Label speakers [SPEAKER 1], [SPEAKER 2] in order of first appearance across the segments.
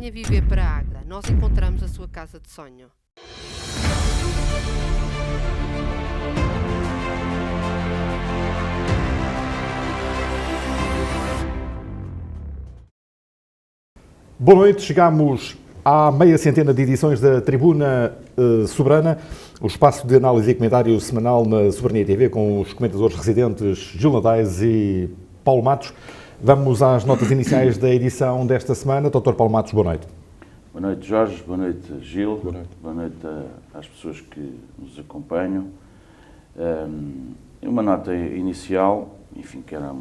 [SPEAKER 1] venha viver para Agra. Nós encontramos a sua casa de sonho.
[SPEAKER 2] Boa noite, chegamos à meia centena de edições da Tribuna Soberana, o espaço de análise e comentário semanal na Soberania TV com os comentadores residentes Gil Nadais e Paulo Matos. Vamos às notas iniciais da edição desta semana. Dr. Paulo Matos, boa noite.
[SPEAKER 3] Boa noite, Jorge. Boa noite, Gil. Boa noite às pessoas que nos acompanham. Uma nota inicial, enfim, que era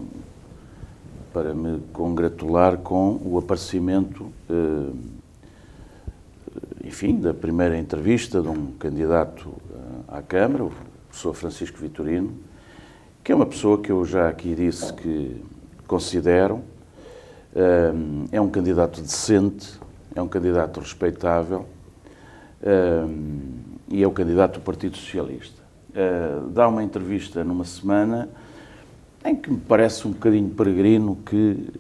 [SPEAKER 3] para me congratular com o aparecimento, enfim, da primeira entrevista de um candidato à Câmara, o professor Francisco Vitorino, que é uma pessoa que eu já aqui disse que considero, é um candidato decente, é um candidato respeitável e é o candidato do Partido Socialista. Dá uma entrevista numa semana em que me parece um bocadinho peregrino que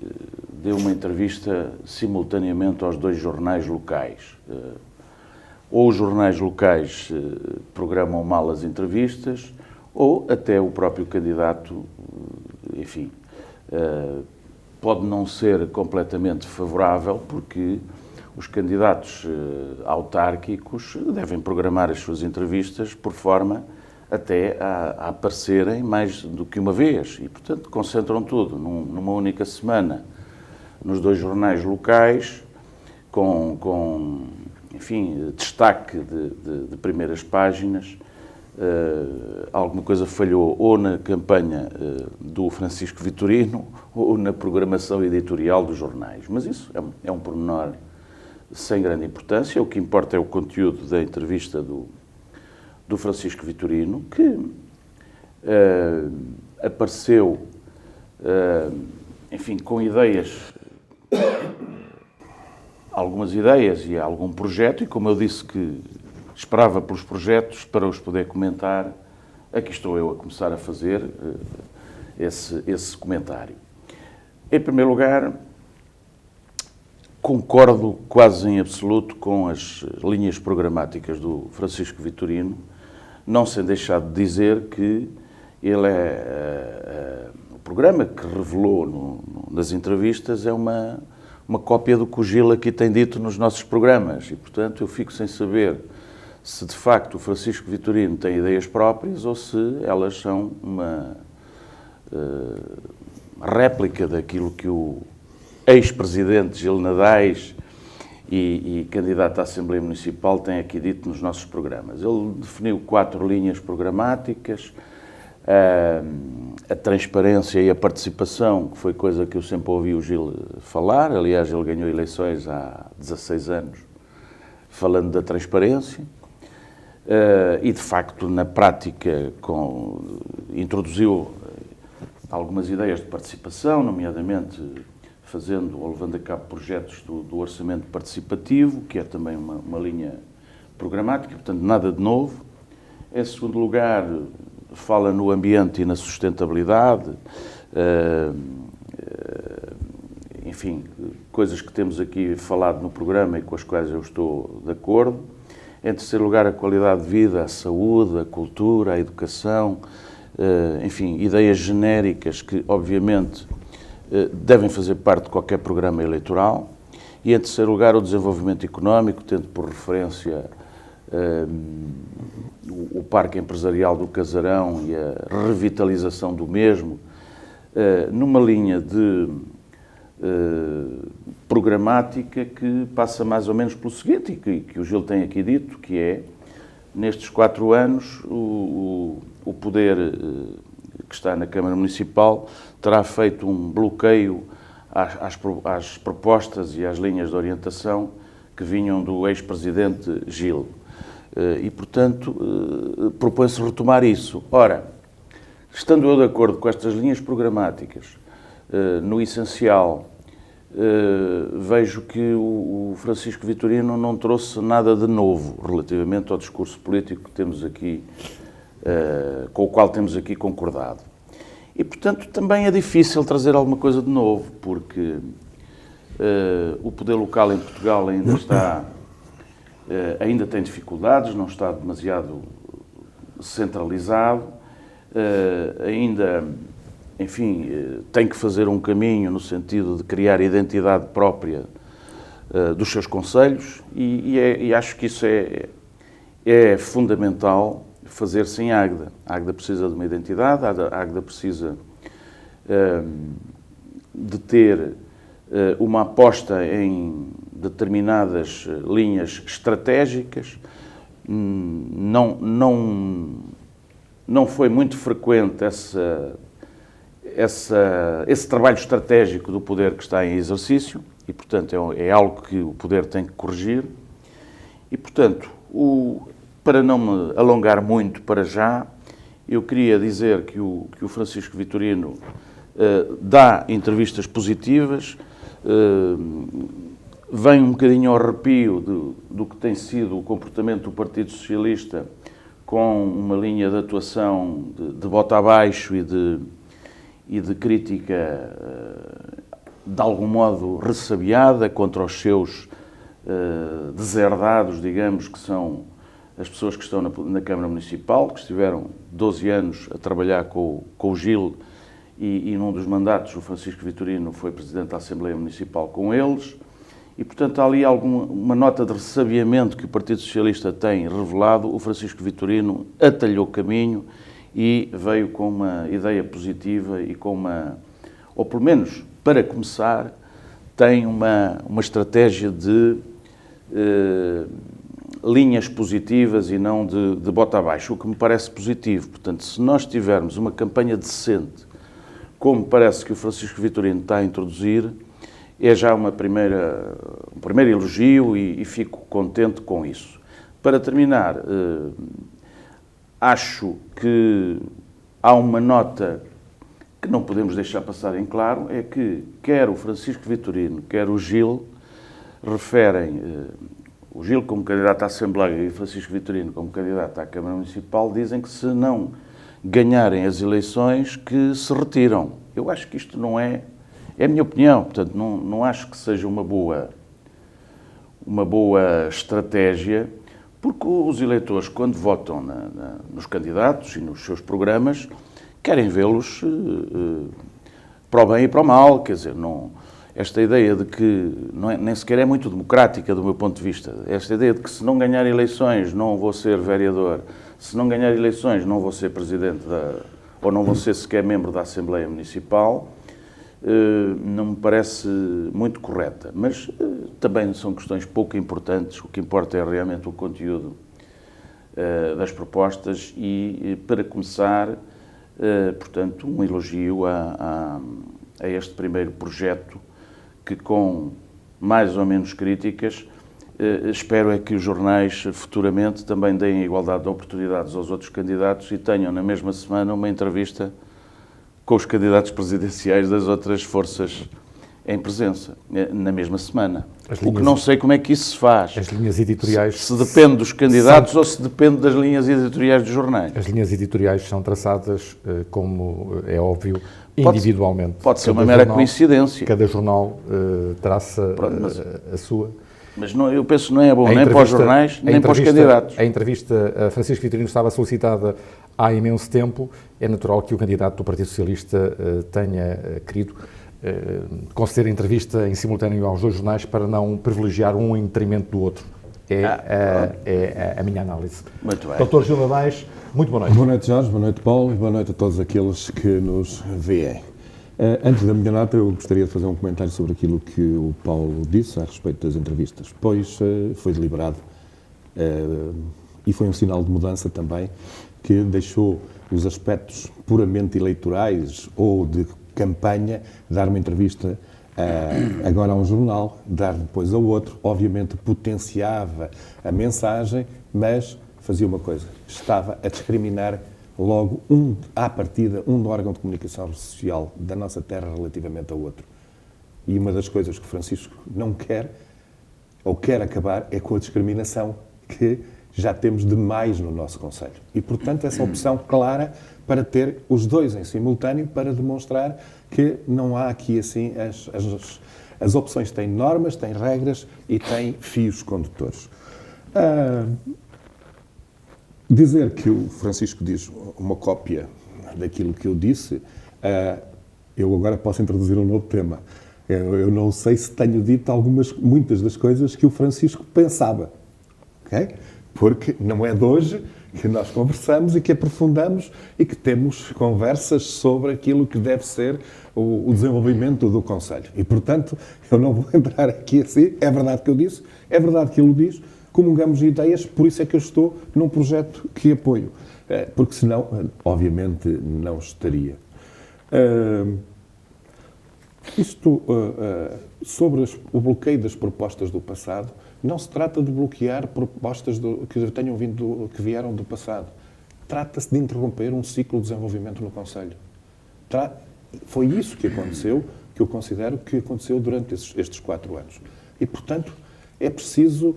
[SPEAKER 3] deu uma entrevista simultaneamente aos dois jornais locais. Ou os jornais locais programam mal as entrevistas, ou até o próprio candidato, enfim, pode não ser completamente favorável, porque os candidatos autárquicos devem programar as suas entrevistas por forma até a aparecerem mais do que uma vez e, portanto, concentram tudo numa única semana nos dois jornais locais, com enfim, destaque de primeiras páginas. Alguma coisa falhou ou na campanha do Francisco Vitorino ou na programação editorial dos jornais. Mas isso é um pormenor sem grande importância. O que importa é o conteúdo da entrevista do Francisco Vitorino, que apareceu, enfim, com algumas ideias e algum projeto, e como eu disse que esperava pelos projetos para os poder comentar, aqui estou eu a começar a fazer esse comentário. Em primeiro lugar, concordo quase em absoluto com as linhas programáticas do Francisco Vitorino, não sem deixar de dizer que ele o programa que revelou nas entrevistas é uma cópia do que o Gil aqui tem dito nos nossos programas e, portanto, eu fico sem saber se de facto o Francisco Vitorino tem ideias próprias ou se elas são uma réplica daquilo que o ex-presidente Gil Nadais e candidato à Assembleia Municipal tem aqui dito nos nossos programas. Ele definiu 4 linhas programáticas, a transparência e a participação, que foi coisa que eu sempre ouvi o Gil falar. Aliás, ele ganhou eleições há 16 anos falando da transparência. E, de facto, na prática, introduziu algumas ideias de participação, nomeadamente fazendo ou levando a cabo projetos do orçamento participativo, que é também uma linha programática, portanto, nada de novo. Em segundo lugar, fala no ambiente e na sustentabilidade, enfim, coisas que temos aqui falado no programa e com as quais eu estou de acordo. Em terceiro lugar, a qualidade de vida, a saúde, a cultura, a educação, enfim, ideias genéricas que, obviamente, devem fazer parte de qualquer programa eleitoral. E, em terceiro lugar, o desenvolvimento económico, tendo por referência o Parque Empresarial do Casarão e a revitalização do mesmo, numa linha de programática que passa mais ou menos pelo seguinte, e que o Gil tem aqui dito, que é, nestes 4 anos, o poder que está na Câmara Municipal terá feito um bloqueio às propostas e às linhas de orientação que vinham do ex-presidente Gil. E, portanto, propõe-se retomar isso. Ora, estando eu de acordo com estas linhas programáticas, no essencial, vejo que o Francisco Vitorino não trouxe nada de novo relativamente ao discurso político que temos aqui, com o qual temos aqui concordado. E, portanto, também é difícil trazer alguma coisa de novo, porque O poder local em Portugal ainda tem dificuldades, não está demasiado centralizado, ainda, enfim, tem que fazer um caminho no sentido de criar identidade própria dos seus concelhos e acho que isso é fundamental fazer-se em Águeda. A Águeda precisa de uma identidade, a Águeda precisa de ter uma aposta em determinadas linhas estratégicas. Não foi muito frequente esse trabalho estratégico do poder que está em exercício e, portanto, é algo que o poder tem que corrigir. E, portanto, para não me alongar muito para já, eu queria dizer que o Francisco Vitorino dá entrevistas positivas, vem um bocadinho ao arrepio do que tem sido o comportamento do Partido Socialista com uma linha de atuação de bota abaixo e de crítica de algum modo ressabiada contra os seus deserdados, digamos, que são as pessoas que estão na Câmara Municipal, que estiveram 12 anos a trabalhar com o Gil e num dos mandatos o Francisco Vitorino foi Presidente da Assembleia Municipal com eles. E, portanto, há ali uma nota de ressabiamento que o Partido Socialista tem revelado. O Francisco Vitorino atalhou caminho e veio com uma ideia positiva e ou pelo menos, para começar, tem uma estratégia de linhas positivas e não de bota abaixo, o que me parece positivo. Portanto, se nós tivermos uma campanha decente, como parece que o Francisco Vitorino está a introduzir, é já um primeiro elogio e fico contente com isso. Para terminar, acho que há uma nota que não podemos deixar passar em claro, é que quer o Francisco Vitorino, quer o Gil, referem o Gil como candidato à Assembleia e o Francisco Vitorino como candidato à Câmara Municipal, dizem que se não ganharem as eleições, que se retiram. Eu acho que isto não é a minha opinião, portanto, não acho que seja uma boa estratégia, porque os eleitores, quando votam nos candidatos e nos seus programas, querem vê-los para o bem e para o mal, quer dizer, esta ideia de que nem sequer é muito democrática do meu ponto de vista, esta ideia de que se não ganhar eleições não vou ser vereador, se não ganhar eleições não vou ser presidente ou não vou ser sequer membro da Assembleia Municipal, não me parece muito correta, mas também são questões pouco importantes, o que importa é realmente o conteúdo das propostas e, para começar, portanto, um elogio a este primeiro projeto que, com mais ou menos críticas, espero é que os jornais futuramente também deem igualdade de oportunidades aos outros candidatos e tenham na mesma semana uma entrevista com os candidatos presidenciais das outras forças em presença, na mesma semana. O que não sei como é que isso se faz.
[SPEAKER 2] As linhas editoriais...
[SPEAKER 3] Se depende dos candidatos ou se depende das linhas editoriais dos jornais.
[SPEAKER 2] As linhas editoriais são traçadas, como é óbvio, individualmente.
[SPEAKER 3] Pode ser uma mera coincidência.
[SPEAKER 2] Cada jornal traça a sua...
[SPEAKER 3] Mas eu penso que não é bom nem para os jornais, nem para os candidatos.
[SPEAKER 2] A entrevista a Francisco Vitorino estava solicitada há imenso tempo. É natural que o candidato do Partido Socialista tenha querido conceder a entrevista em simultâneo aos dois jornais para não privilegiar um em detrimento do outro. É a minha análise.
[SPEAKER 3] Muito bem.
[SPEAKER 2] Dr. Gil Nadais, muito boa noite.
[SPEAKER 4] Boa noite, Jorge. Boa noite, Paulo. E boa noite a todos aqueles que nos veem. Antes da minha nota, eu gostaria de fazer um comentário sobre aquilo que o Paulo disse a respeito das entrevistas, pois foi deliberado e foi um sinal de mudança também, que deixou os aspectos puramente eleitorais ou de campanha, dar uma entrevista agora a um jornal, dar depois a outro, obviamente potenciava a mensagem, mas fazia uma coisa, estava a discriminar logo, à partida, um órgão de comunicação social da nossa terra relativamente ao outro. E uma das coisas que Francisco não quer, ou quer acabar, é com a discriminação que já temos demais no nosso concelho. E, portanto, essa opção clara para ter os dois em simultâneo, para demonstrar que não há aqui, assim, As opções têm normas, têm regras e têm fios condutores. Dizer que o Francisco diz uma cópia daquilo que eu disse, eu agora posso introduzir um novo tema. Eu não sei se tenho dito muitas das coisas que o Francisco pensava, ok? Porque não é de hoje que nós conversamos e que aprofundamos e que temos conversas sobre aquilo que deve ser o desenvolvimento do Conselho. E, portanto, eu não vou entrar aqui assim, é verdade que eu disse, é verdade que ele o diz, comungamos ideias, por isso é que eu estou num projeto que apoio. Porque senão, obviamente, não estaria. Sobre o bloqueio das propostas do passado, não se trata de bloquear propostas que vieram do passado. Trata-se de interromper um ciclo de desenvolvimento no Conselho. Foi isso que aconteceu, que eu considero que aconteceu durante estes 4 anos. E, portanto, é preciso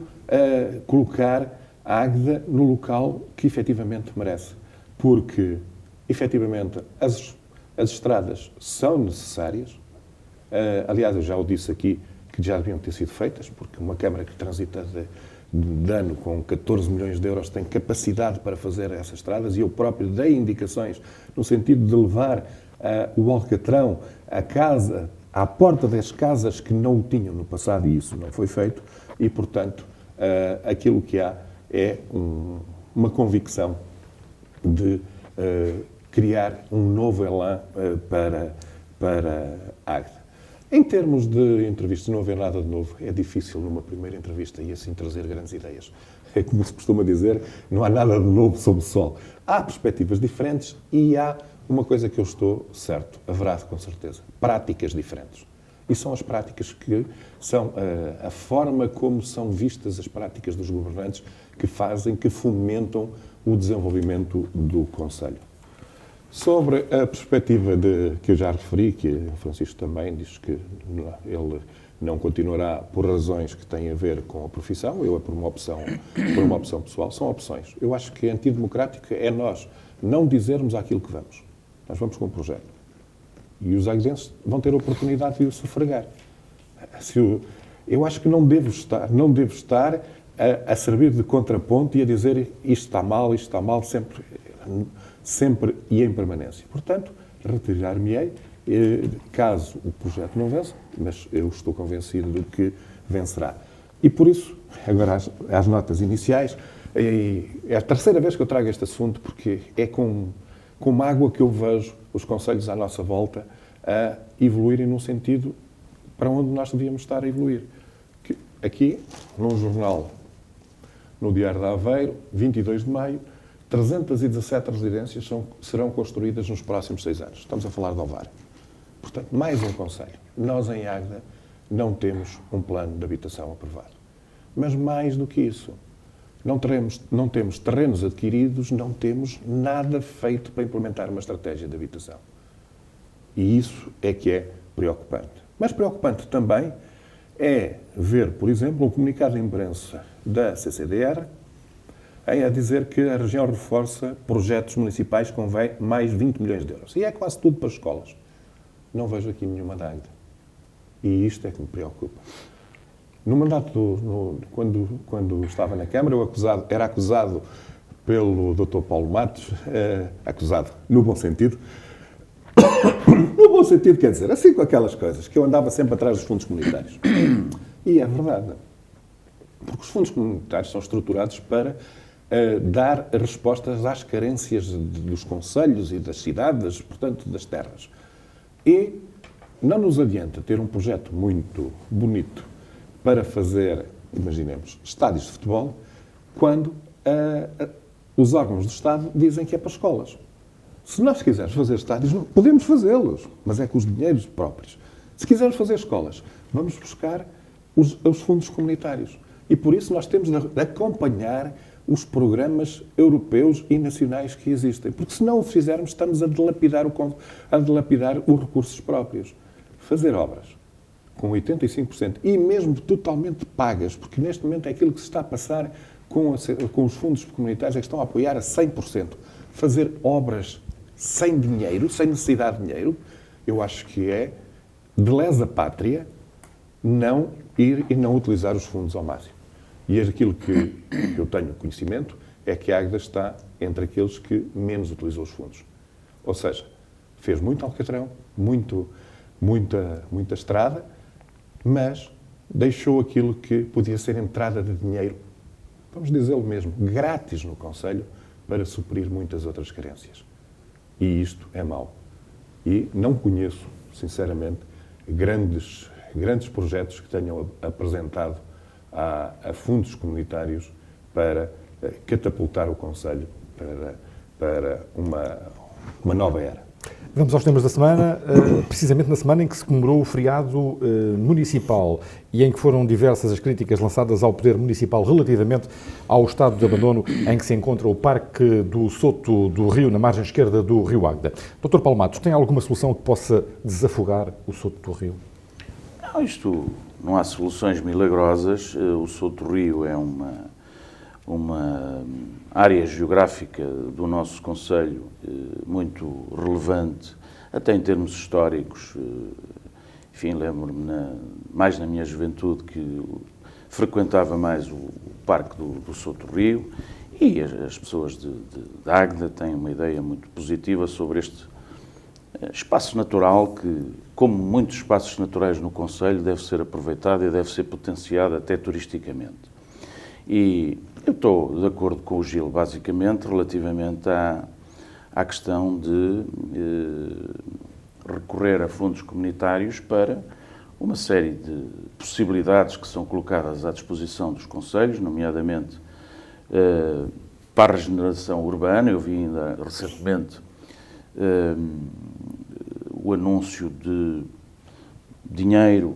[SPEAKER 4] colocar a Águeda no local que efetivamente merece. Porque, efetivamente, as estradas são necessárias. Aliás, eu já o disse aqui, que já deviam ter sido feitas, porque uma Câmara que transita de ano com 14 milhões de euros tem capacidade para fazer essas estradas, e eu próprio dei indicações no sentido de levar o Alcatrão à porta das casas que não o tinham no passado, e isso não foi feito, e, portanto, aquilo que há é uma convicção de criar um novo elan para a Águeda. Em termos de entrevistas, não haver nada de novo. É difícil numa primeira entrevista e assim trazer grandes ideias. É como se costuma dizer, não há nada de novo sob o sol. Há perspectivas diferentes e há uma coisa que eu estou certo, haverá com certeza, práticas diferentes. E são as práticas que são a forma como são vistas as práticas dos governantes que fomentam o desenvolvimento do Conselho. Sobre a perspectiva que eu já referi, que o Francisco também diz que ele não continuará por razões que têm a ver com a profissão, eu é por uma opção pessoal, são opções. Eu acho que antidemocrático é nós não dizermos aquilo que vamos. Nós vamos com um projeto. E os aguedenses vão ter a oportunidade de o sufragar. Eu acho que não devo estar a servir de contraponto e a dizer isto está mal, sempre e em permanência. Portanto, retirar-me-ei, caso o projeto não vença, mas eu estou convencido de que vencerá. E por isso, agora às notas iniciais, é a terceira vez que eu trago este assunto, porque é com mágoa que eu vejo os concelhos à nossa volta a evoluírem num sentido para onde nós devíamos estar a evoluir. Aqui, num jornal, no Diário de Aveiro, 22 de maio, 317 residências serão construídas nos próximos 6 anos. Estamos a falar de Ovar. Portanto, mais um conselho. Nós, em Águeda, não temos um plano de habitação aprovado. Mas mais do que isso, não temos terrenos adquiridos, não temos nada feito para implementar uma estratégia de habitação. E isso é que é preocupante. Mas preocupante também é ver, por exemplo, um comunicado de imprensa da CCDR a dizer que a região reforça projetos municipais com mais 20 milhões de euros. E é quase tudo para escolas. Não vejo aqui nenhuma da Águeda. E isto é que me preocupa. No mandato, quando estava na Câmara, era acusado pelo Dr. Paulo Matos, acusado no bom sentido, no bom sentido, quer dizer, assim com aquelas coisas, que eu andava sempre atrás dos fundos comunitários. E é verdade. Porque os fundos comunitários são estruturados para dar respostas às carências dos concelhos e das cidades, portanto, das terras. E não nos adianta ter um projeto muito bonito para fazer, imaginemos, estádios de futebol, quando os órgãos do Estado dizem que é para escolas. Se nós quisermos fazer estádios, podemos fazê-los, mas é com os dinheiros próprios. Se quisermos fazer escolas, vamos buscar os fundos comunitários. E por isso nós temos de acompanhar os programas europeus e nacionais que existem. Porque se não o fizermos, estamos a dilapidar os recursos próprios. Fazer obras com 85% e mesmo totalmente pagas, porque neste momento é aquilo que se está a passar com os fundos comunitários, é que estão a apoiar a 100%. Fazer obras sem dinheiro, sem necessidade de dinheiro, eu acho que é de lesa pátria não ir e não utilizar os fundos ao máximo. E aquilo que eu tenho conhecimento é que a Águeda está entre aqueles que menos utilizou os fundos. Ou seja, fez muito alcatrão, muita estrada, mas deixou aquilo que podia ser entrada de dinheiro, vamos dizê-lo mesmo, grátis no concelho, para suprir muitas outras carências. E isto é mau. E não conheço, sinceramente, grandes projetos que tenham apresentado a fundos comunitários para catapultar o concelho para uma nova era.
[SPEAKER 2] Vamos aos temas da semana, precisamente na semana em que se comemorou o feriado municipal e em que foram diversas as críticas lançadas ao Poder Municipal relativamente ao estado de abandono em que se encontra o Parque do Soto do Rio, na margem esquerda do Rio Águeda. Dr. Paulo Matos, tem alguma solução que possa desafogar o Soto do Rio?
[SPEAKER 3] Não, isto não há soluções milagrosas. O Soto do Rio é uma área geográfica do nosso concelho muito relevante, até em termos históricos. Enfim, lembro-me, mais na minha juventude, que frequentava mais o Parque do Soto do Rio, e as pessoas de Águeda têm uma ideia muito positiva sobre este espaço natural que, como muitos espaços naturais no concelho, deve ser aproveitado e deve ser potenciado até turisticamente. E eu estou de acordo com o Gil, basicamente, relativamente à questão de recorrer a fundos comunitários para uma série de possibilidades que são colocadas à disposição dos concelhos, nomeadamente para a regeneração urbana. Eu vi ainda recentemente o anúncio de dinheiro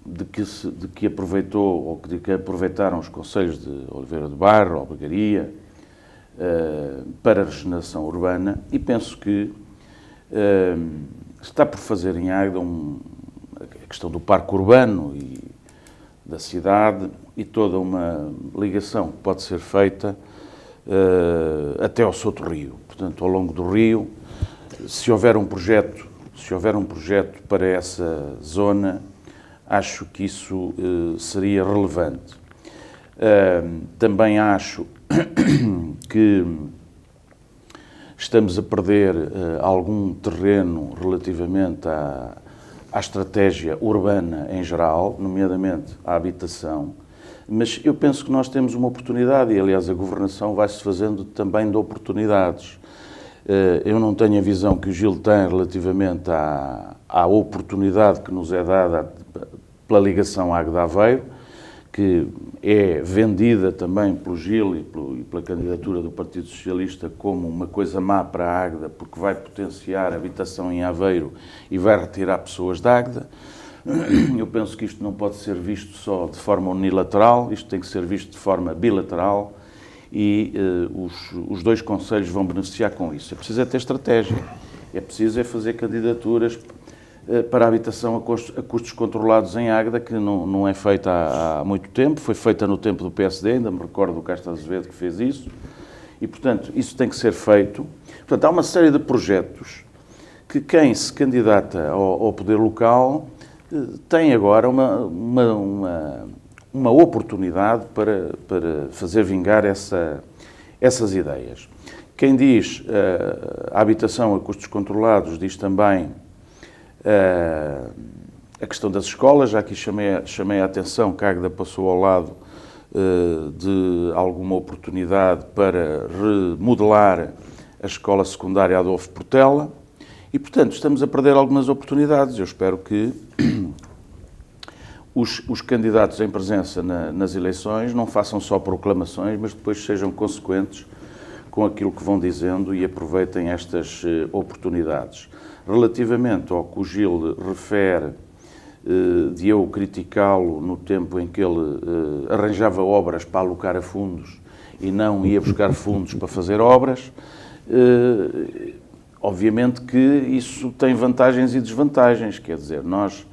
[SPEAKER 3] de que aproveitou, ou de que aproveitaram os concelhos de Oliveira do Bairro, Albergaria, para a regeneração urbana, e penso que está por fazer em Águeda a questão do parque urbano e da cidade, e toda uma ligação que pode ser feita até ao Soto do Rio. Portanto, ao longo do Rio, se houver um projeto para essa zona, acho que isso seria relevante. Também acho que estamos a perder algum terreno relativamente à estratégia urbana em geral, nomeadamente à habitação, mas eu penso que nós temos uma oportunidade e, aliás, a governação vai-se fazendo também de oportunidades. Eu não tenho a visão que o Gil tem relativamente à oportunidade que nos é dada pela ligação Águeda-Aveiro, que é vendida também pelo Gil e pela candidatura do Partido Socialista como uma coisa má para a Águeda, porque vai potenciar a habitação em Aveiro e vai retirar pessoas de Águeda. Eu penso que isto não pode ser visto só de forma unilateral, isto tem que ser visto de forma bilateral, e os dois concelhos vão beneficiar com isso. É preciso ter estratégia, é preciso fazer candidaturas para a habitação a custos controlados em Águeda, que não é feita há muito tempo, foi feita no tempo do PSD, ainda me recordo do Castro Azevedo que fez isso, e, portanto, isso tem que ser feito. Portanto, há uma série de projetos que quem se candidata ao poder local tem agora uma oportunidade para fazer vingar essas ideias. Quem diz a habitação a custos controlados diz também a questão das escolas. Já aqui chamei a atenção que a Águeda passou ao lado de alguma oportunidade para remodelar a escola secundária Adolfo Portela e, portanto, estamos a perder algumas oportunidades. Eu espero que os candidatos em presença nas eleições não façam só proclamações, mas depois sejam consequentes com aquilo que vão dizendo e aproveitem estas oportunidades. Relativamente ao que o Gil refere de eu criticá-lo no tempo em que ele arranjava obras para alocar a fundos e não ia buscar fundos para fazer obras, obviamente que isso tem vantagens e desvantagens. Quer dizer, nós,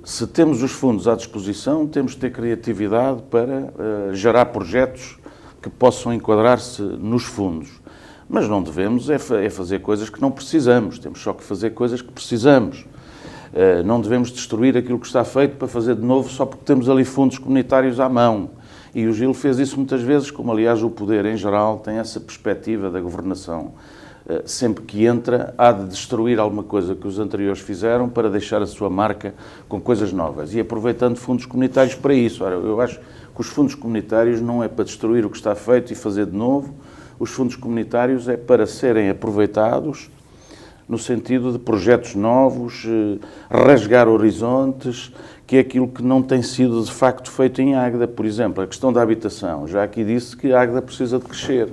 [SPEAKER 3] se temos os fundos à disposição, temos de ter criatividade para gerar projetos que possam enquadrar-se nos fundos. Mas não devemos é fazer coisas que não precisamos, temos só que fazer coisas que precisamos. Não devemos destruir aquilo que está feito para fazer de novo só porque temos ali fundos comunitários à mão. E o Gil fez isso muitas vezes, como aliás o poder em geral tem essa perspectiva da governação. Sempre que entra, há de destruir alguma coisa que os anteriores fizeram para deixar a sua marca com coisas novas. E aproveitando fundos comunitários para isso. Ora, eu acho que os fundos comunitários não é para destruir o que está feito e fazer de novo. Os fundos comunitários é para serem aproveitados no sentido de projetos novos, rasgar horizontes, que é aquilo que não tem sido de facto feito em Águeda. Por exemplo, a questão da habitação. Já aqui disse que Águeda precisa de crescer,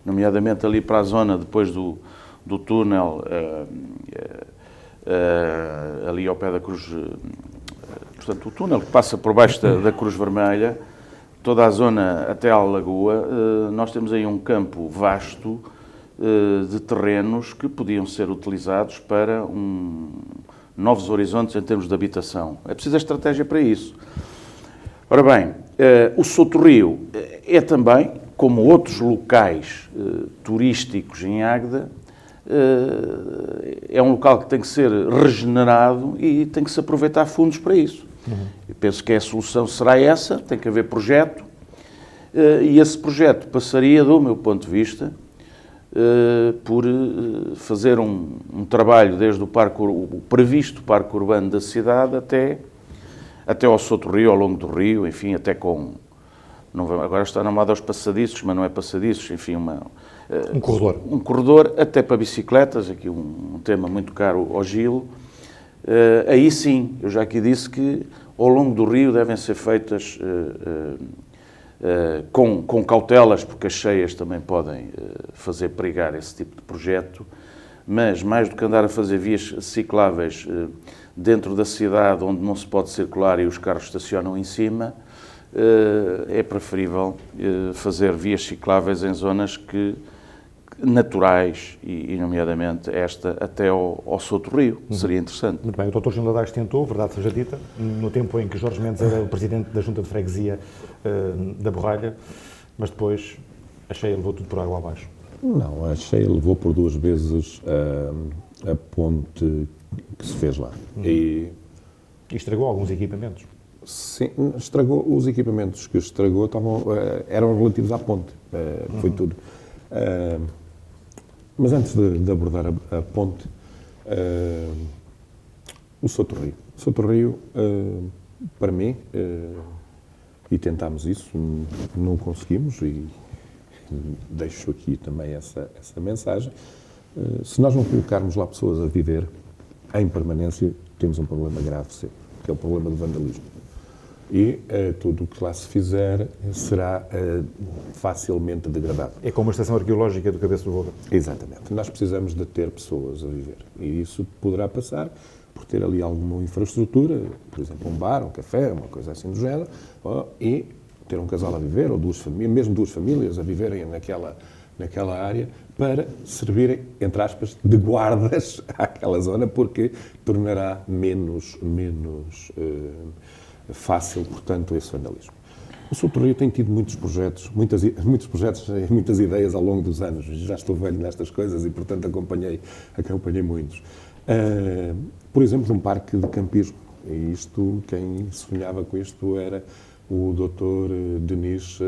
[SPEAKER 3] nomeadamente ali para a zona depois do túnel, ali ao pé da Cruz, portanto, o túnel que passa por baixo da Cruz Vermelha, toda a zona até à Lagoa, nós temos aí um campo vasto de terrenos que podiam ser utilizados para novos horizontes em termos de habitação. É preciso a estratégia para isso. Ora bem, o Sotorrio é também, como outros locais turísticos em Águeda, é um local que tem que ser regenerado e tem que se aproveitar fundos para isso. Eu penso que a solução será essa, tem que haver projeto, e esse projeto passaria, do meu ponto de vista, por fazer um trabalho desde o previsto parque urbano da cidade até ao Sotorrio, ao longo do rio, enfim, até com... agora está na moda aos passadiços, mas não é passadiços, enfim,
[SPEAKER 2] um corredor.
[SPEAKER 3] Um corredor até para bicicletas, aqui um tema muito caro ao Gil. Aí sim, eu já aqui disse que ao longo do rio devem ser feitas com cautelas, porque as cheias também podem fazer perigar esse tipo de projeto, mas mais do que andar a fazer vias cicláveis dentro da cidade onde não se pode circular e os carros estacionam em cima, é preferível fazer vias cicláveis em zonas naturais, e nomeadamente esta até ao Sotorrio. Seria interessante.
[SPEAKER 2] Muito bem, o Dr. Gil Ladares tentou, verdade seja dita, no tempo em que Jorge Mendes era o presidente da Junta de Freguesia da Borralha, mas depois a cheia levou tudo por água abaixo.
[SPEAKER 4] Não, a cheia levou por 2 vezes a ponte que se fez lá. E
[SPEAKER 2] estragou alguns equipamentos.
[SPEAKER 4] Sim, estragou. Os equipamentos que estragou eram relativos à ponte. Foi tudo. Mas antes de abordar a ponte, o Sotorrio. O Sotorrio, para mim, e tentámos isso, não conseguimos, e deixo aqui também essa mensagem. Se nós não colocarmos lá pessoas a viver em permanência, temos um problema grave sempre, que é o problema do vandalismo. E tudo o que lá se fizer será facilmente degradado.
[SPEAKER 2] É como a estação arqueológica do Cabeça do Voga.
[SPEAKER 4] Exatamente. Nós precisamos de ter pessoas a viver. E isso poderá passar por ter ali alguma infraestrutura, por exemplo, um bar, um café, uma coisa assim do género, e ter um casal a viver, ou mesmo duas famílias a viverem naquela área, para servirem, entre aspas, de guardas àquela zona, porque tornará menos fácil, portanto, esse vandalismo. O Sotorrio tem tido muitos projetos e muitas ideias ao longo dos anos. Já estou velho nestas coisas e, portanto, acompanhei muitos. Por exemplo, um parque de campismo. E isto, quem sonhava com isto era o Dr. Denis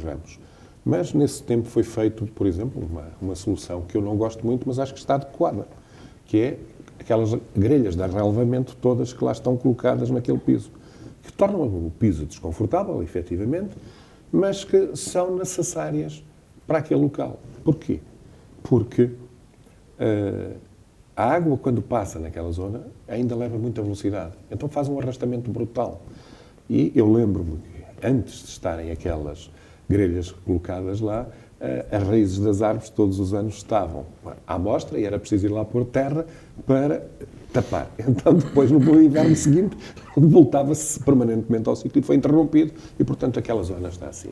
[SPEAKER 4] Ramos. Mas, nesse tempo, foi feito, por exemplo, uma solução que eu não gosto muito, mas acho que está adequada, que é aquelas grelhas de arrelvamento todas que lá estão colocadas naquele piso, que tornam o piso desconfortável, efetivamente, mas que são necessárias para aquele local. Porquê? Porque a água, quando passa naquela zona, ainda leva muita velocidade. Então faz um arrastamento brutal. E eu lembro-me que, antes de estarem aquelas grelhas colocadas lá, as raízes das árvores todos os anos estavam à mostra e era preciso ir lá pôr terra para tapar. Então, depois, no inverno seguinte, voltava-se permanentemente ao sítio e foi interrompido e, portanto, aquela zona está assim.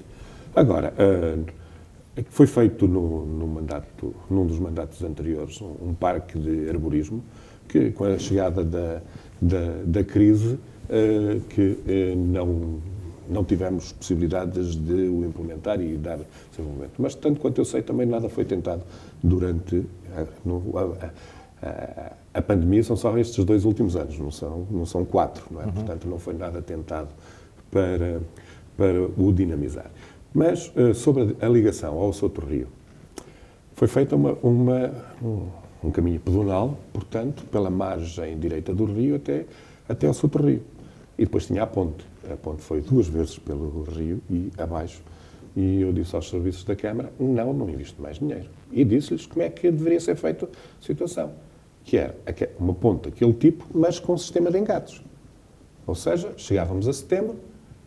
[SPEAKER 4] Agora, foi feito num dos mandatos anteriores um parque de arborismo que, com a chegada da crise, que não tivemos possibilidades de o implementar e dar desenvolvimento. Mas, tanto quanto eu sei, também nada foi tentado durante A pandemia são só estes 2 últimos anos, não são 4, não é? Portanto, não foi nada tentado para o dinamizar. Mas, sobre a ligação ao Souto Rio, foi feita um caminho pedonal, portanto, pela margem direita do rio até ao Souto Rio. E depois tinha a ponte. A ponte foi 2 vezes pelo rio e abaixo. E eu disse aos serviços da Câmara, não invisto mais dinheiro. E disse-lhes como é que deveria ser feita a situação. Que era uma ponte daquele tipo, mas com sistema de engates. Ou seja, chegávamos a setembro,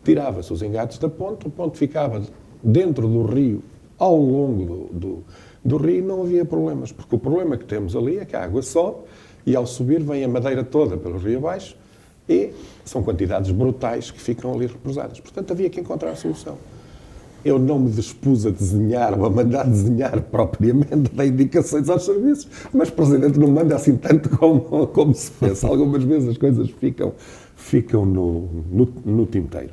[SPEAKER 4] tirava-se os engates da ponte, a ponte ficava dentro do rio, ao longo do rio, não havia problemas. Porque o problema que temos ali é que a água sobe e, ao subir, vem a madeira toda pelo rio abaixo e são quantidades brutais que ficam ali represadas. Portanto, havia que encontrar a solução. Eu não me dispus a desenhar ou a mandar desenhar propriamente, dar indicações aos serviços, mas o Presidente não manda assim tanto como se pensa. Algumas vezes as coisas ficam no tinteiro.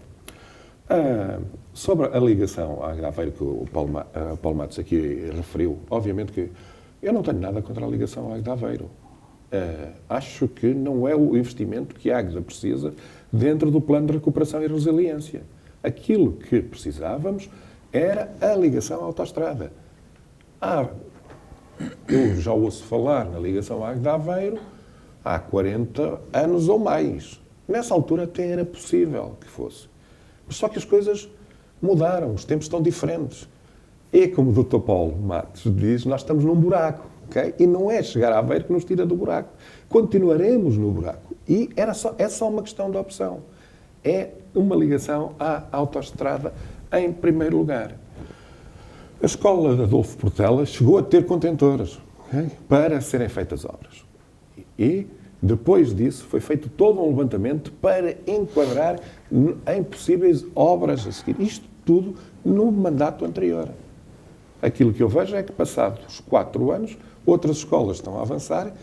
[SPEAKER 4] Sobre a ligação à Aveiro que o Paulo Matos aqui referiu, obviamente que eu não tenho nada contra a ligação à Aveiro. Acho que não é o investimento que a Águeda precisa dentro do plano de recuperação e resiliência. Aquilo que precisávamos era a ligação à autoestrada. Eu já ouço falar na ligação à Águeda Aveiro há 40 anos ou mais. Nessa altura até era possível que fosse. Mas só que as coisas mudaram, os tempos estão diferentes. E como o Dr. Paulo Matos diz, nós estamos num buraco, ok? E não é chegar a Aveiro que nos tira do buraco. Continuaremos no buraco. E é só uma questão de opção. É uma ligação à autoestrada em primeiro lugar. A escola de Adolfo Portela chegou a ter contentores, okay, para serem feitas obras. E depois disso foi feito todo um levantamento para enquadrar em possíveis obras a seguir. Isto tudo no mandato anterior. Aquilo que eu vejo é que, passados 4 anos, outras escolas estão a avançar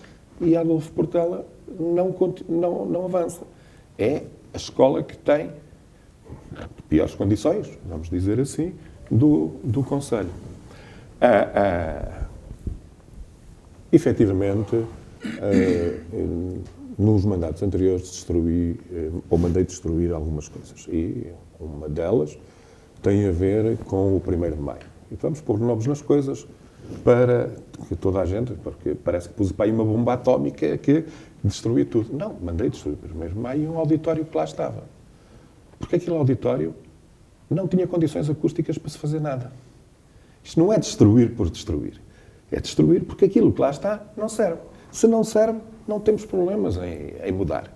[SPEAKER 4] e a Adolfo Portela não avança. É a escola que tem piores condições, vamos dizer assim, do Conselho. Efetivamente, nos mandatos anteriores mandei destruir algumas coisas. E uma delas tem a ver com o 1º de Maio. E vamos pôr nomes nas coisas para que toda a gente, porque parece que pus para aí uma bomba atómica que destruía tudo. Não, mandei destruir o 1º de Maio e um auditório que lá estava. Porque aquele auditório não tinha condições acústicas para se fazer nada. Isto não é destruir por destruir. É destruir porque aquilo que lá está não serve. Se não serve, não temos problemas em mudar.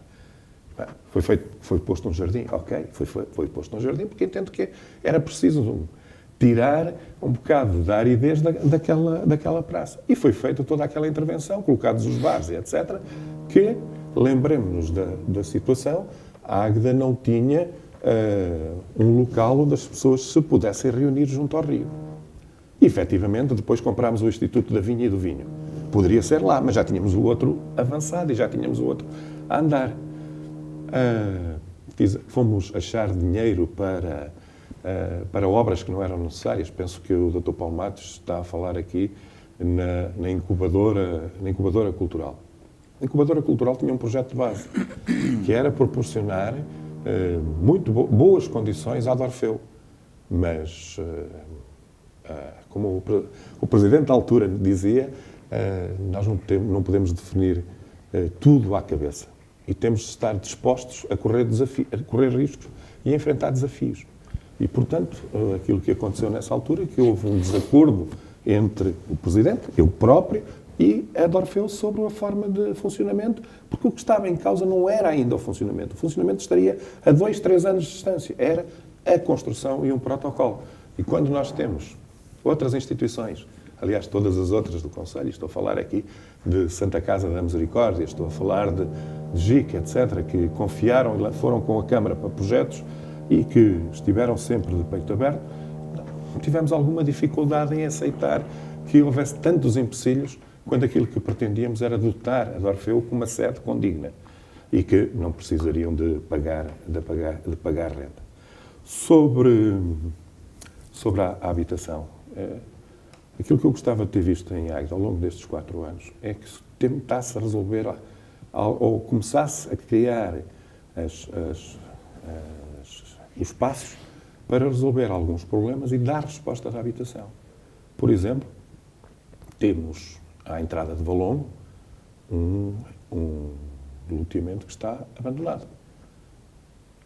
[SPEAKER 4] Foi posto um jardim, ok, foi posto um jardim porque entendo que era preciso tirar um bocado da aridez daquela praça. E foi feita toda aquela intervenção, colocados os bares e etc., que, lembremos-nos da situação, a Águeda não tinha um local onde as pessoas se pudessem reunir junto ao rio. E, efetivamente, depois comprámos o Instituto da Vinha e do Vinho. Poderia ser lá, mas já tínhamos o outro avançado e já tínhamos o outro a andar. Fomos achar dinheiro para obras que não eram necessárias. Penso que o Dr. Paulo Matos está a falar aqui na incubadora cultural. A incubadora cultural tinha um projeto de base, que era proporcionar muito boas condições à Dorfeu. Mas, como o Presidente da altura dizia, nós não podemos definir tudo à cabeça. E temos de estar dispostos a correr riscos e a enfrentar desafios. E, portanto, aquilo que aconteceu nessa altura é que houve um desacordo entre o Presidente, eu próprio, e a Dorfeu sobre a forma de funcionamento, porque o que estava em causa não era ainda o funcionamento. O funcionamento estaria a 2, 3 anos de distância. Era a construção e um protocolo. E quando nós temos outras instituições, aliás, todas as outras do Conselho, estou a falar aqui de Santa Casa da Misericórdia, estou a falar de GIC, etc., que confiaram e foram com a Câmara para projetos e que estiveram sempre de peito aberto, tivemos alguma dificuldade em aceitar que houvesse tantos empecilhos quando aquilo que pretendíamos era dotar a Dorfeu com uma sede condigna e que não precisariam de pagar renda. Sobre a habitação, aquilo que eu gostava de ter visto em Águeda ao longo destes 4 anos é que tentasse resolver ou começasse a criar os passos para resolver alguns problemas e dar respostas à habitação. Por exemplo, temos à entrada de Valongo um loteamento que está abandonado.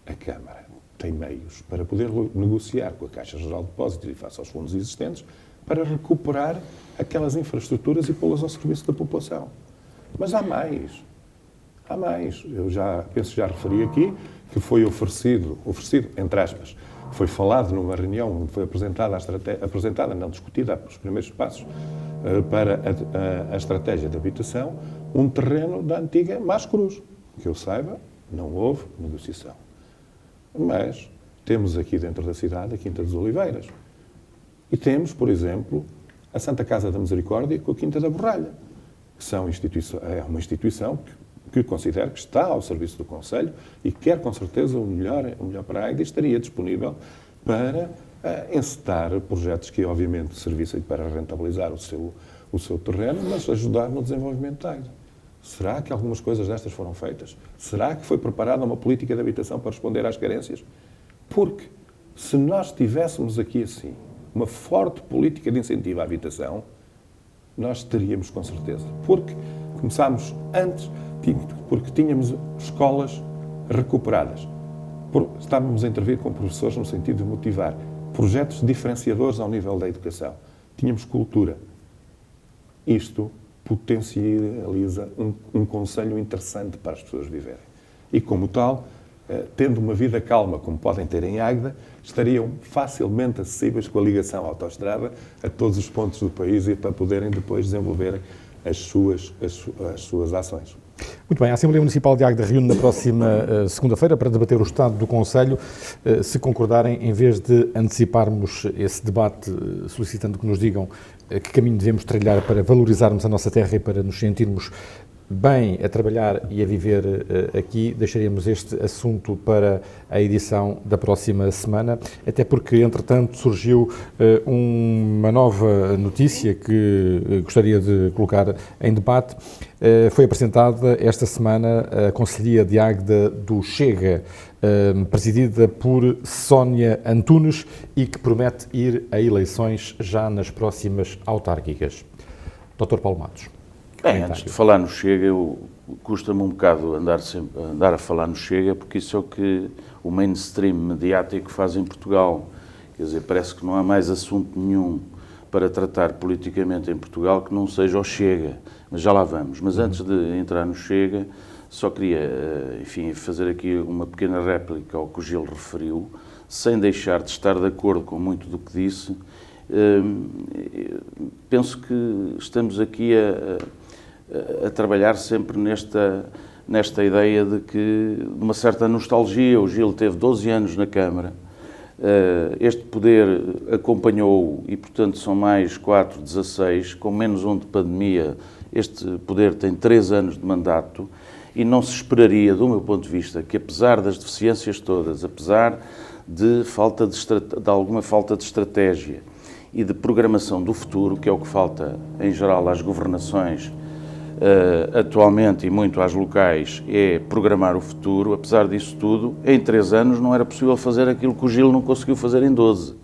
[SPEAKER 4] A Câmara tem meios para poder negociar com a Caixa Geral de Depósitos e face aos fundos existentes para recuperar aquelas infraestruturas e pô-las ao serviço da população. Mas há mais. Há mais. Eu penso que já referi aqui que foi oferecido, entre aspas, foi falado numa reunião onde foi discutida os primeiros passos para a estratégia de habitação, um terreno da antiga Mascruz. Que eu saiba, não houve negociação. Mas temos aqui dentro da cidade a Quinta das Oliveiras. E temos, por exemplo, a Santa Casa da Misericórdia com a Quinta da Borralha, que é uma instituição que considero que está ao serviço do Conselho e quer, com certeza, o melhor para a Águeda e estaria disponível para encetar projetos que, obviamente, servissem para rentabilizar o seu terreno, mas ajudar no desenvolvimento da Águeda. Será que algumas coisas destas foram feitas? Será que foi preparada uma política de habitação para responder às carências? Porque, se nós tivéssemos aqui, assim, uma forte política de incentivo à habitação, nós teríamos, com certeza. Porque começámos antes, porque tínhamos escolas recuperadas. Estávamos a intervir com professores no sentido de motivar projetos diferenciadores ao nível da educação. Tínhamos cultura. Isto potencializa um conselho interessante para as pessoas viverem. E, como tal, tendo uma vida calma, como podem ter em Águeda, estariam facilmente acessíveis com a ligação à autoestrada a todos os pontos do país e para poderem depois desenvolver as suas ações.
[SPEAKER 2] Muito bem, a Assembleia Municipal de Águeda reúne na próxima segunda-feira para debater o estado do Conselho. Se concordarem, em vez de anteciparmos esse debate, solicitando que nos digam que caminho devemos trilhar para valorizarmos a nossa terra e para nos sentirmos bem a trabalhar e a viver aqui, deixaríamos este assunto para a edição da próxima semana, até porque, entretanto, surgiu uma nova notícia que gostaria de colocar em debate. Foi apresentada esta semana a Conselhia de Águeda do Chega, presidida por Sónia Antunes e que promete ir a eleições já nas próximas autárquicas. Dr. Paulo Matos.
[SPEAKER 3] Bem, antes de falar no Chega, custa-me um bocado andar a falar no Chega, porque isso é o que o mainstream mediático faz em Portugal. Quer dizer, parece que não há mais assunto nenhum para tratar politicamente em Portugal que não seja o Chega. Mas já lá vamos. Mas antes de entrar no Chega, só queria, enfim, fazer aqui uma pequena réplica ao que o Gil referiu, sem deixar de estar de acordo com muito do que disse. Penso que estamos aqui a trabalhar sempre nesta ideia de uma certa nostalgia. O Gil teve 12 anos na Câmara, este poder acompanhou e, portanto, são mais 4, 16, com menos um de pandemia, este poder tem 3 anos de mandato e não se esperaria, do meu ponto de vista, que apesar das deficiências todas, apesar de alguma falta de estratégia e de programação do futuro, que é o que falta, em geral, às governações atualmente e muito às locais, é programar o futuro. Apesar disso tudo, em 3 anos não era possível fazer aquilo que o Gil não conseguiu fazer em 12.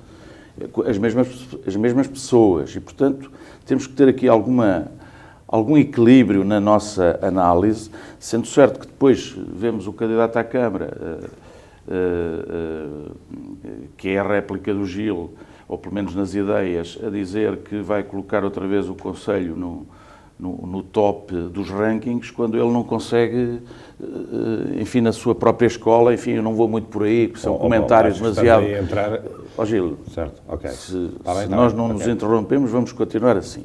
[SPEAKER 3] As mesmas pessoas. E, portanto, temos que ter aqui algum equilíbrio na nossa análise, sendo certo que depois vemos o candidato à Câmara, que é a réplica do Gil, ou pelo menos nas ideias, a dizer que vai colocar outra vez o Conselho no top dos rankings, quando ele não consegue, enfim, na sua própria escola. Enfim, eu não vou muito por aí, porque são comentários demasiado... Gil,
[SPEAKER 4] certo, okay.
[SPEAKER 3] Se nós não nos interrompemos, vamos continuar assim.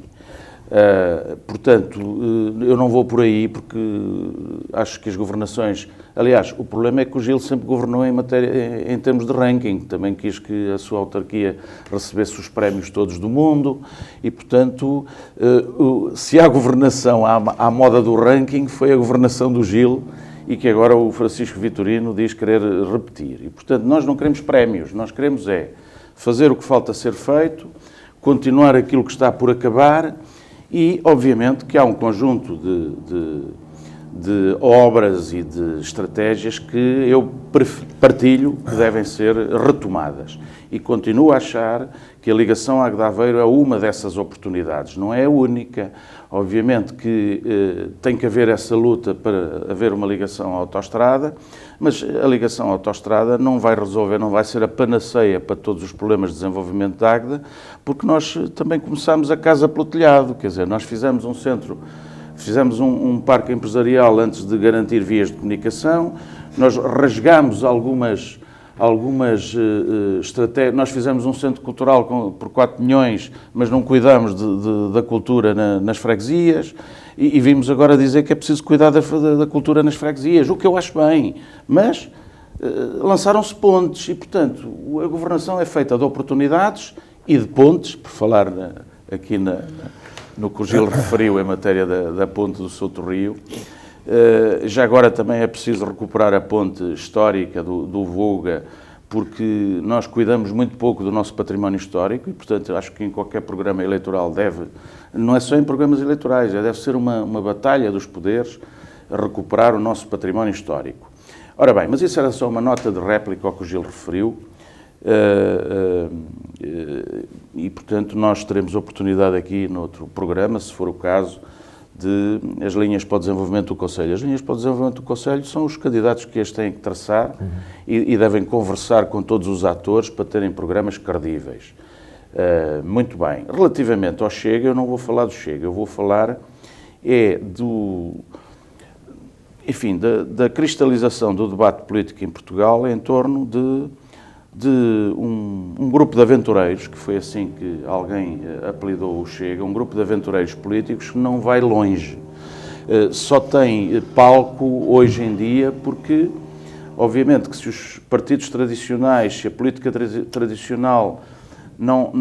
[SPEAKER 3] Portanto, eu não vou por aí, porque acho que as governações... Aliás, o problema é que o Gil sempre governou em termos de ranking. Também quis que a sua autarquia recebesse os prémios todos do mundo e, portanto, se há governação à moda do ranking, foi a governação do Gil e que agora o Francisco Vitorino diz querer repetir. E, portanto, nós não queremos prémios, nós queremos fazer o que falta ser feito, continuar aquilo que está por acabar E, obviamente, que há um conjunto de obras e de estratégias que eu partilho que devem ser retomadas. E continuo a achar que a ligação a Águeda Aveiro é uma dessas oportunidades. Não é a única. Obviamente que tem que haver essa luta para haver uma ligação à autoestrada, mas a ligação à autoestrada não vai resolver, não vai ser a panaceia para todos os problemas de desenvolvimento de Águeda, porque nós também começámos a casa pelo telhado. Quer dizer, nós fizemos um centro... Fizemos um parque empresarial antes de garantir vias de comunicação, nós rasgámos algumas estratégias, nós fizemos um centro cultural por 4 milhões, mas não cuidamos da cultura nas freguesias, e vimos agora dizer que é preciso cuidar da cultura nas freguesias, o que eu acho bem, mas lançaram-se pontes e, portanto, a governação é feita de oportunidades e de pontes, por falar aqui no que o Gil referiu em matéria da ponte do Souto Rio. Já agora também é preciso recuperar a ponte histórica do Voga, porque nós cuidamos muito pouco do nosso património histórico e, portanto, acho que em qualquer programa eleitoral não é só em programas eleitorais, deve ser uma batalha dos poderes recuperar o nosso património histórico. Ora bem, mas isso era só uma nota de réplica ao que o Gil referiu. E, portanto, nós teremos oportunidade aqui noutro programa, se for o caso, de as linhas para o desenvolvimento do Conselho. As linhas para o desenvolvimento do Conselho são os candidatos que as têm que traçar e devem conversar com todos os atores para terem programas credíveis. Muito bem. Relativamente ao Chega, eu não vou falar do Chega, eu vou falar da cristalização do debate político em Portugal em torno de um grupo de aventureiros, que foi assim que alguém apelidou o Chega, um grupo de aventureiros políticos que não vai longe. Só tem palco hoje em dia porque, obviamente, que se os partidos tradicionais, se a política tradicional não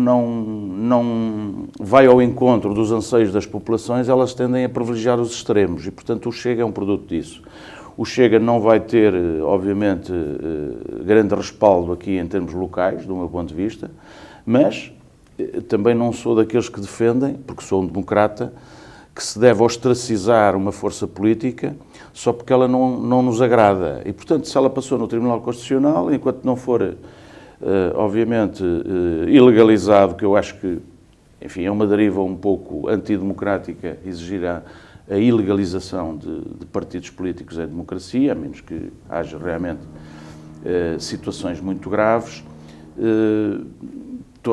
[SPEAKER 3] vai ao encontro dos anseios das populações, elas tendem a privilegiar os extremos e, portanto, o Chega é um produto disso. O Chega não vai ter, obviamente, grande respaldo aqui em termos locais, do meu ponto de vista, mas também não sou daqueles que defendem, porque sou um democrata, que se deve ostracizar uma força política só porque ela não nos agrada. E, portanto, se ela passou no Tribunal Constitucional, enquanto não for, obviamente, ilegalizado, que eu acho que, enfim, é uma deriva um pouco antidemocrática exigir a ilegalização de partidos políticos em democracia, a menos que haja realmente situações muito graves.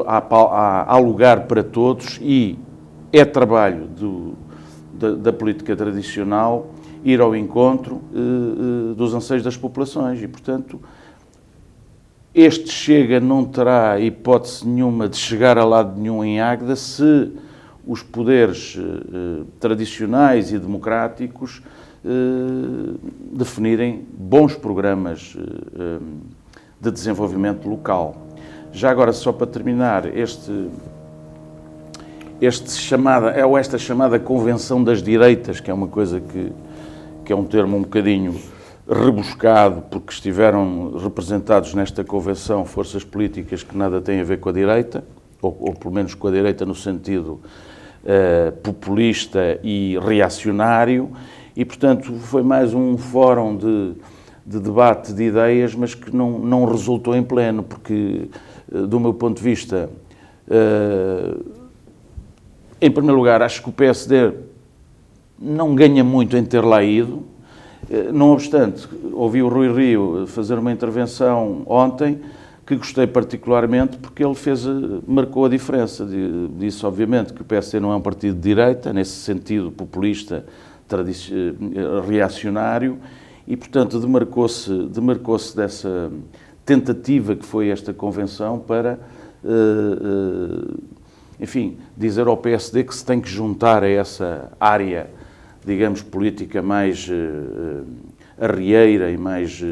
[SPEAKER 3] Há lugar para todos e é trabalho da política tradicional ir ao encontro dos anseios das populações e, portanto, este Chega não terá hipótese nenhuma de chegar a lado nenhum em Águeda se os poderes tradicionais e democráticos definirem bons programas de desenvolvimento local. Já agora, só para terminar, esta chamada Convenção das Direitas, que é uma coisa que é um termo um bocadinho rebuscado, porque estiveram representados nesta convenção forças políticas que nada têm a ver com a direita, ou pelo menos com a direita no sentido populista e reacionário, e, portanto, foi mais um fórum de debate de ideias, mas que não resultou em pleno, porque, do meu ponto de vista, em primeiro lugar, acho que o PSD não ganha muito em ter lá ido. Não obstante, ouvi o Rui Rio fazer uma intervenção ontem que gostei particularmente porque ele marcou a diferença. Disse, obviamente, que o PSD não é um partido de direita, nesse sentido populista, reacionário, e, portanto, demarcou-se dessa tentativa que foi esta convenção para, enfim, dizer ao PSD que se tem que juntar a essa área, digamos, política mais arrieira e mais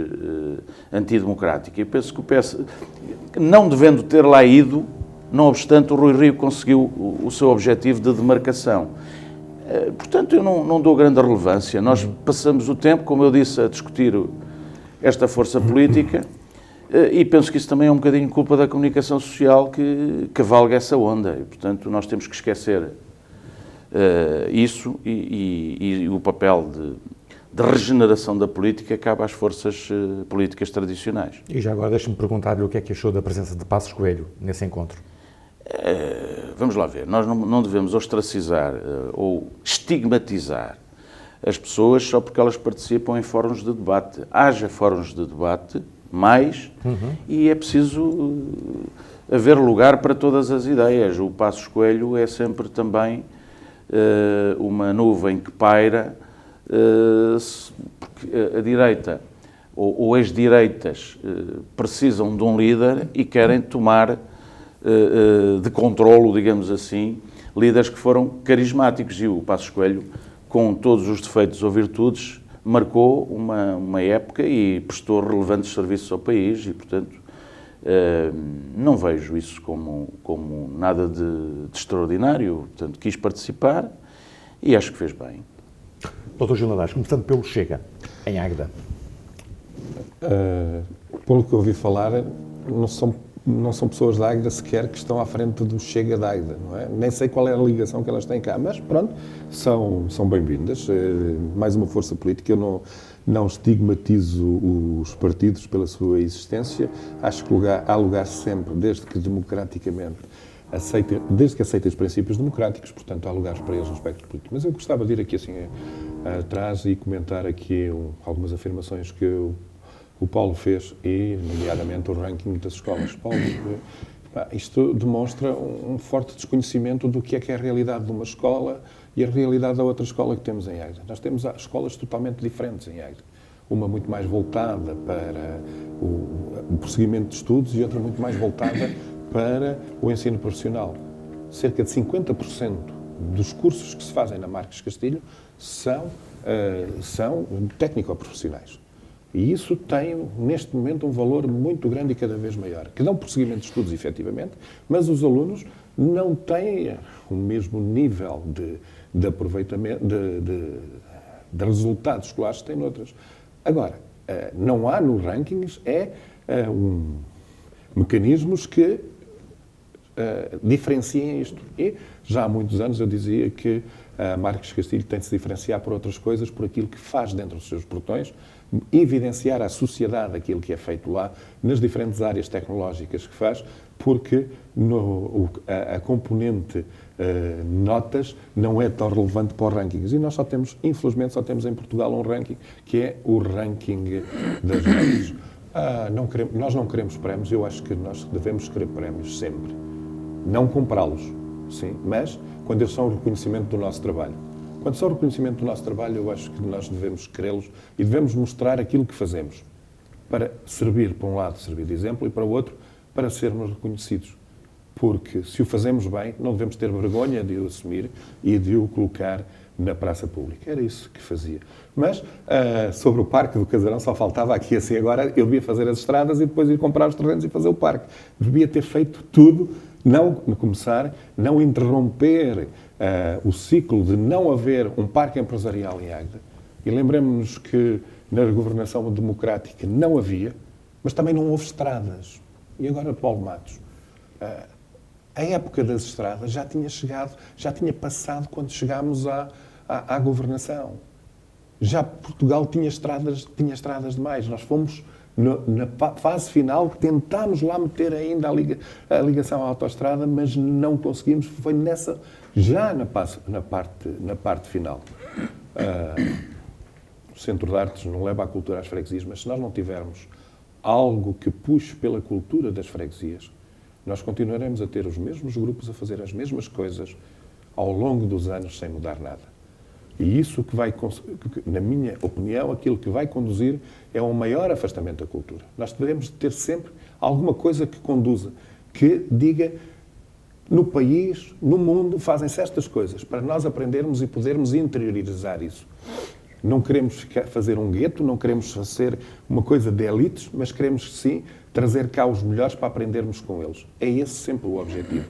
[SPEAKER 3] antidemocrática. Eu penso que o PS, não devendo ter lá ido, não obstante, o Rui Rio conseguiu o seu objetivo de demarcação. Portanto, eu não dou grande relevância. Nós passamos o tempo, como eu disse, a discutir esta força política e penso que isso também é um bocadinho culpa da comunicação social que cavalga essa onda. E, portanto, nós temos que esquecer Isso e o papel de regeneração da política cabe às forças políticas tradicionais.
[SPEAKER 2] E já agora deixe-me perguntar-lhe o que é que achou da presença de Passos Coelho nesse encontro.
[SPEAKER 3] Vamos lá ver, nós não devemos ostracizar ou estigmatizar as pessoas só porque elas participam em fóruns de debate. Haja fóruns de debate, e é preciso haver lugar para todas as ideias. O Passos Coelho é sempre também uma nuvem que paira, porque a direita ou as direitas precisam de um líder e querem tomar de controlo, digamos assim, líderes que foram carismáticos. E o Passos Coelho, com todos os defeitos ou virtudes, marcou uma época e prestou relevantes serviços ao país e, portanto, não vejo isso como nada de extraordinário. Portanto, quis participar e acho que fez bem.
[SPEAKER 2] Dr. Gil Nadais, começando pelo Chega, em Águeda.
[SPEAKER 4] Pelo que eu ouvi falar, não são pessoas da Águeda sequer que estão à frente do Chega da Águeda, não é? Nem sei qual é a ligação que elas têm cá, mas pronto, são bem-vindas. Mais uma força política. Eu não estigmatizo os partidos pela sua existência. Acho que há lugar sempre, desde que democraticamente desde que aceitem os princípios democráticos, portanto, há lugares para eles no espectro político. Mas eu gostava de ir aqui assim atrás e comentar aqui algumas afirmações que o Paulo fez, e nomeadamente o ranking das escolas. Paulo, isto demonstra um forte desconhecimento do que é a realidade de uma escola e a realidade da outra escola que temos em Águeda. Nós temos escolas totalmente diferentes em Águeda. Uma muito mais voltada para o prosseguimento de estudos e outra muito mais voltada para o ensino profissional. Cerca de 50% dos cursos que se fazem na Marques Castilho são técnico-profissionais. E isso tem, neste momento, um valor muito grande e cada vez maior, que dão prosseguimento de estudos, efetivamente, mas os alunos não têm o mesmo nível de aproveitamento, de resultados escolares que têm noutras. Agora, não há nos rankings mecanismos que diferenciem isto. E já há muitos anos eu dizia que a Marques Castilho tem de se diferenciar por outras coisas, por aquilo que faz dentro dos seus portões, evidenciar à sociedade aquilo que é feito lá, nas diferentes áreas tecnológicas que faz, porque a componente notas não é tão relevante para os rankings. E nós infelizmente, só temos em Portugal um ranking, que é o ranking das notas. Nós não queremos prémios, eu acho que nós devemos querer prémios sempre. Não comprá-los, sim, mas quando eles são o reconhecimento do nosso trabalho. Quando são o reconhecimento do nosso trabalho, eu acho que nós devemos querê-los e devemos mostrar aquilo que fazemos para servir, para um lado, servir de exemplo, e para o outro, para sermos reconhecidos. Porque se o fazemos bem, não devemos ter vergonha de o assumir e de o colocar na praça pública. Era isso que fazia. Mas, sobre o Parque do Casarão, só faltava aqui assim, agora eu devia fazer as estradas e depois ir comprar os terrenos e fazer o parque. Devia ter feito tudo, não interromper o ciclo de não haver um parque empresarial em Águeda. E lembremos-nos que na governação democrática não havia, mas também não houve estradas. E agora, Paulo Matos, a época das estradas já tinha passado quando chegámos à governação. Já Portugal tinha estradas demais. Nós fomos, na fase final, tentámos lá meter ainda a ligação à autoestrada, mas não conseguimos. Foi já na parte final. O Centro de Artes não leva a cultura às freguesias, mas se nós não tivermos algo que puxe pela cultura das freguesias, nós continuaremos a ter os mesmos grupos a fazer as mesmas coisas ao longo dos anos sem mudar nada. E isso na minha opinião, aquilo que vai conduzir é um maior afastamento da cultura. Nós devemos ter sempre alguma coisa que conduza, que diga, no país, no mundo, fazem-se estas coisas, para nós aprendermos e podermos interiorizar isso. Não queremos fazer um gueto, não queremos fazer uma coisa de elites, mas queremos, sim, trazer cá os melhores para aprendermos com eles. É esse sempre o objetivo.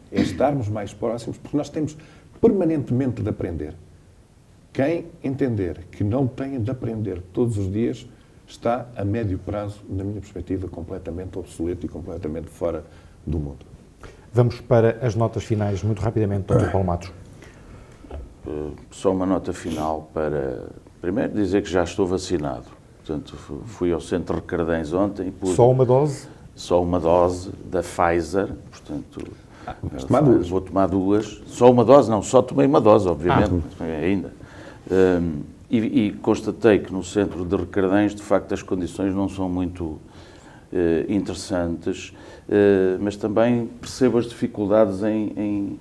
[SPEAKER 4] É estarmos mais próximos, porque nós temos permanentemente de aprender. Quem entender que não tem de aprender todos os dias está, a médio prazo, na minha perspectiva, completamente obsoleto e completamente fora do mundo.
[SPEAKER 2] Vamos para as notas finais, muito rapidamente, Dr. Paulo Matos.
[SPEAKER 3] Só uma nota final para, primeiro, dizer que já estou vacinado. Portanto, fui ao centro de Recardens ontem.
[SPEAKER 2] Só uma dose?
[SPEAKER 3] Só uma dose da Pfizer, portanto,
[SPEAKER 4] vou
[SPEAKER 3] tomar 2. Só uma dose, não, só tomei uma dose, obviamente, ainda. E constatei que no centro de Recardens, de facto, as condições não são muito interessantes, mas também percebo as dificuldades em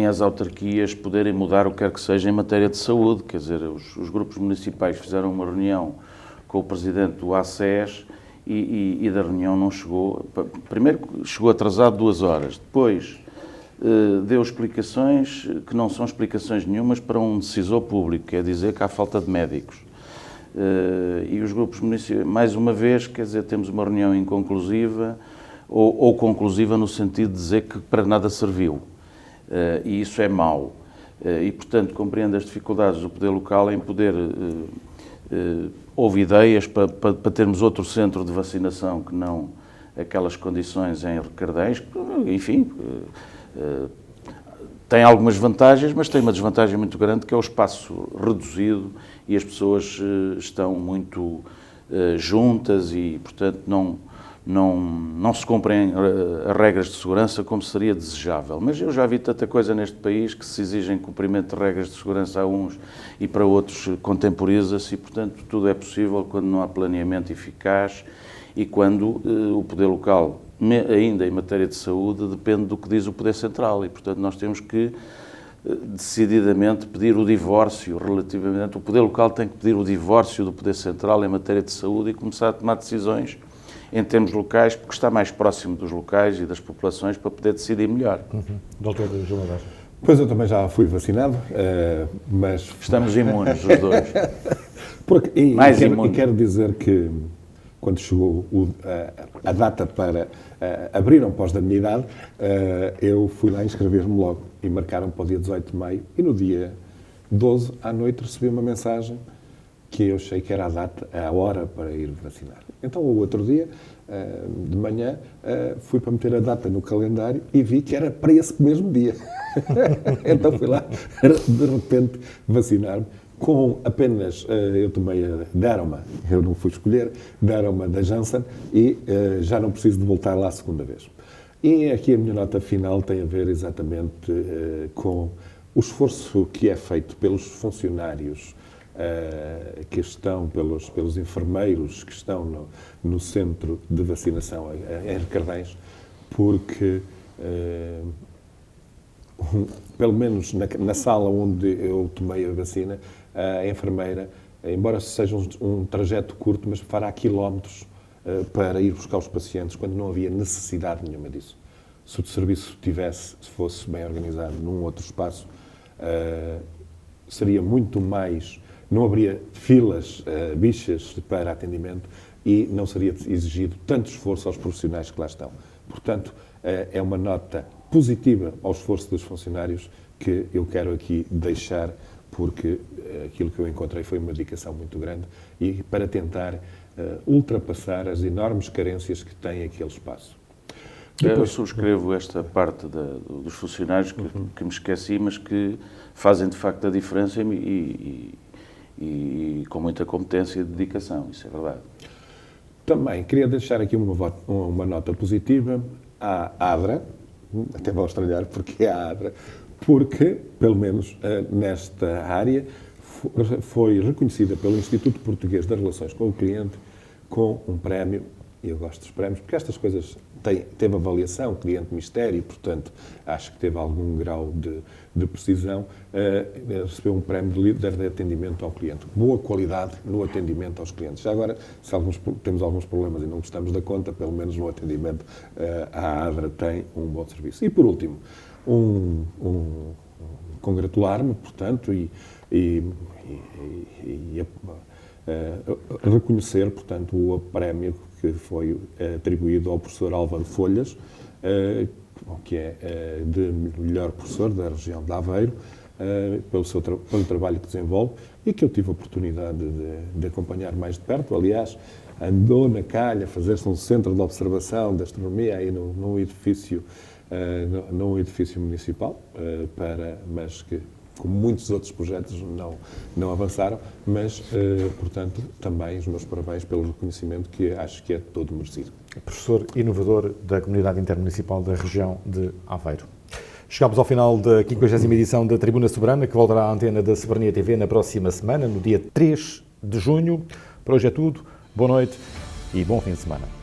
[SPEAKER 3] as autarquias poderem mudar o que quer que seja em matéria de saúde. Quer dizer, os grupos municipais fizeram uma reunião com o presidente do ACES e da reunião não chegou. Primeiro chegou atrasado 2 horas, depois deu explicações que não são explicações nenhumas para um decisor público, quer dizer que há falta de médicos. E os grupos municipais, mais uma vez, quer dizer, temos uma reunião inconclusiva, ou conclusiva no sentido de dizer que para nada serviu. E isso é mau. E, portanto, compreendo as dificuldades do poder local em poder... houve ideias para termos outro centro de vacinação que não aquelas condições em Recardens, que, enfim, tem algumas vantagens, mas tem uma desvantagem muito grande, que é o espaço reduzido e as pessoas estão muito juntas e, portanto, não se cumprem as regras de segurança como seria desejável. Mas eu já vi tanta coisa neste país que se exigem cumprimento de regras de segurança a uns e para outros contemporiza-se e, portanto, tudo é possível quando não há planeamento eficaz e quando o poder local, ainda em matéria de saúde, depende do que diz o poder central e, portanto, nós temos que decididamente pedir o divórcio relativamente... O poder local tem que pedir o divórcio do poder central em matéria de saúde e começar a tomar decisões em termos locais, porque está mais próximo dos locais e das populações para poder decidir melhor.
[SPEAKER 2] Doutor João Madeira.
[SPEAKER 4] Pois eu também já fui vacinado, mas...
[SPEAKER 3] Estamos imunes, os dois.
[SPEAKER 4] E quero dizer que, quando chegou a data para... abriram pós da minha idade, eu fui lá inscrever-me logo e marcaram para o dia 18 de maio e no dia 12 à noite recebi uma mensagem que eu achei que era a hora para ir vacinar. Então, o outro dia, de manhã, fui para meter a data no calendário e vi que era para esse mesmo dia. Então, fui lá, de repente, vacinar-me com apenas, deram-me, eu não fui escolher, deram-me da Janssen e já não preciso de voltar lá a segunda vez. E aqui a minha nota final tem a ver exatamente com o esforço que é feito pelos funcionários que estão, pelos enfermeiros que estão no centro de vacinação em Recardens, porque, pelo menos na sala onde eu tomei a vacina, a enfermeira, embora seja um trajeto curto, mas fará quilómetros para ir buscar os pacientes, quando não havia necessidade nenhuma disso. Se o serviço se fosse bem organizado num outro espaço, seria muito mais... Não haveria filas, bichas para atendimento e não seria exigido tanto esforço aos profissionais que lá estão. Portanto, é uma nota positiva ao esforço dos funcionários que eu quero aqui deixar, porque aquilo que eu encontrei foi uma dedicação muito grande e para tentar ultrapassar as enormes carências que tem aquele espaço.
[SPEAKER 3] Eu subscrevo esta parte dos funcionários que me esqueci, mas que fazem de facto a diferença e com muita competência e dedicação, isso é verdade.
[SPEAKER 4] Também queria deixar aqui uma nota positiva à ADRA, até vou estranhar porque é a ADRA, porque, pelo menos nesta área, foi reconhecida pelo Instituto Português das Relações com o Cliente com um prémio, e eu gosto dos prémios, porque estas coisas teve avaliação, cliente-mistério, e, portanto, acho que teve algum grau de precisão, recebeu um prémio de líder de atendimento ao cliente. Boa qualidade no atendimento aos clientes. Já agora, se temos alguns problemas e não gostamos da conta, pelo menos no atendimento, a ADRA tem um bom serviço. E, por último, congratular-me, portanto, e reconhecer, portanto, o prémio que foi atribuído ao professor Álvaro Folhas, que é de melhor professor da região de Aveiro, pelo trabalho que desenvolve e que eu tive a oportunidade de acompanhar mais de perto. Aliás, andou na calha a fazer-se um centro de observação da astronomia aí num edifício num edifício municipal, mas que, como muitos outros projetos, não avançaram, mas, portanto, também os meus parabéns pelo reconhecimento, que acho que é todo merecido.
[SPEAKER 2] Professor inovador da Comunidade Intermunicipal da região de Aveiro. Chegamos ao final da 50ª edição da Tribuna Soberana, que voltará à antena da Soberania TV na próxima semana, no dia 3 de junho. Por hoje é tudo. Boa noite e bom fim de semana.